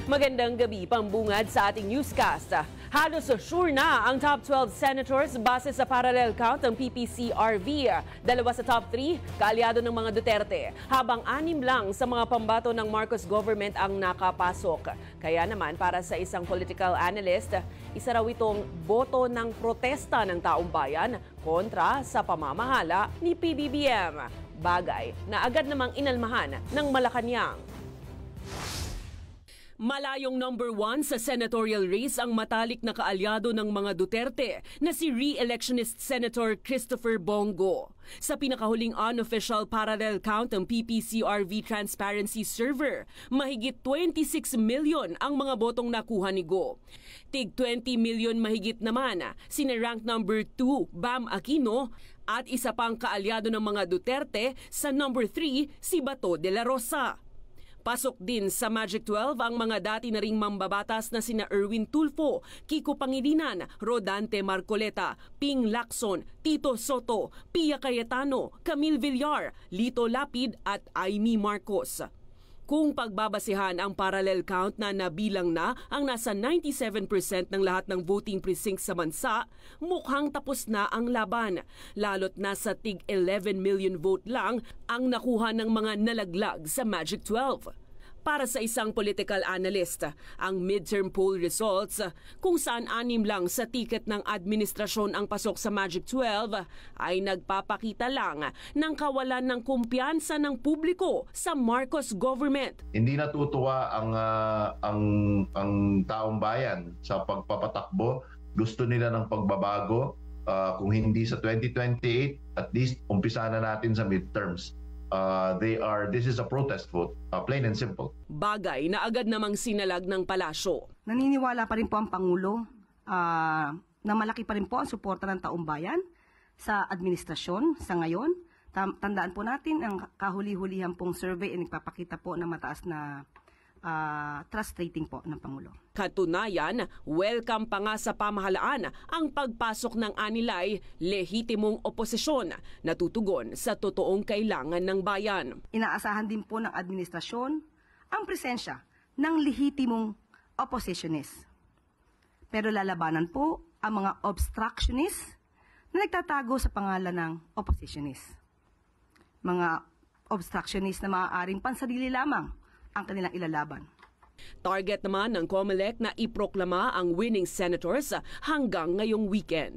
Magandang gabi, pambungad sa ating newscast. Halos sure na ang top 12 senators base sa parallel count ng PPCRV. Dalawa sa top 3, kaalyado ng mga Duterte, habang 6 lang sa mga pambato ng Marcos government ang nakapasok. Kaya naman para sa isang political analyst, isa raw itong boto ng protesta ng taong bayan kontra sa pamamahala ni PBBM. Bagay na agad namang inalmahan ng Malacanang. Malayong number 1 sa senatorial race ang matalik na kaalyado ng mga Duterte na si re-electionist Senator Christopher Bongo. Sa pinakahuling unofficial parallel count ng PPCRV Transparency Server, mahigit 26 million ang mga botong nakuha ni Go. Tig 20 million mahigit naman sina rank number 2 Bam Aquino at isa pang kaalyado ng mga Duterte sa number 3 si Bato de la Rosa. Pasok din sa Magic 12 ang mga dati na ring mambabatas na sina Erwin Tulfo, Kiko Pangilinan, Rodante Marcoleta, Ping Lacson, Tito Soto, Pia Cayetano, Camille Villar, Lito Lapid at Amy Marcos. Kung pagbabasihan ang parallel count na nabilang na ang nasa 97% ng lahat ng voting precincts sa bansa, mukhang tapos na ang laban. Lalo't nasa tig 11 million vote lang ang nakuha ng mga nalaglag sa Magic 12. Para sa isang political analyst, ang midterm poll results kung saan 6 lang sa tiket ng administrasyon ang pasok sa Magic 12 ay nagpapakita lang ng kawalan ng kumpiyansa ng publiko sa Marcos government. Hindi natutuwa ang taong bayan sa pagpapatakbo. Gusto nila ng pagbabago. Kung hindi sa 2028, at least umpisa na natin sa midterms. This is a protest vote, plain and simple. Bagay na agad namang sinalag ng palasyo. Naniniwala pa rin po ang Pangulo na malaki pa rin po ang suporta ng taong bayan sa administrasyon sa ngayon. Tandaan po natin ang kahuli-hulihan pong survey ay nagpapakita po na mataas na trust rating po ng Pangulo. Katunayan, welcome pa nga sa pamahalaan ang pagpasok ng anilay lehitimong oposisyon na tutugon sa totoong kailangan ng bayan. Inaasahan din po ng administrasyon ang presensya ng lehitimong oppositionist. Pero lalabanan po ang mga obstructionist na nagtatago sa pangalan ng oppositionist. Mga obstructionist na maaaring pansarili lamang ang kanilang ilalaban. Target naman ng COMELEC na iproklama ang winning senators hanggang ngayong weekend.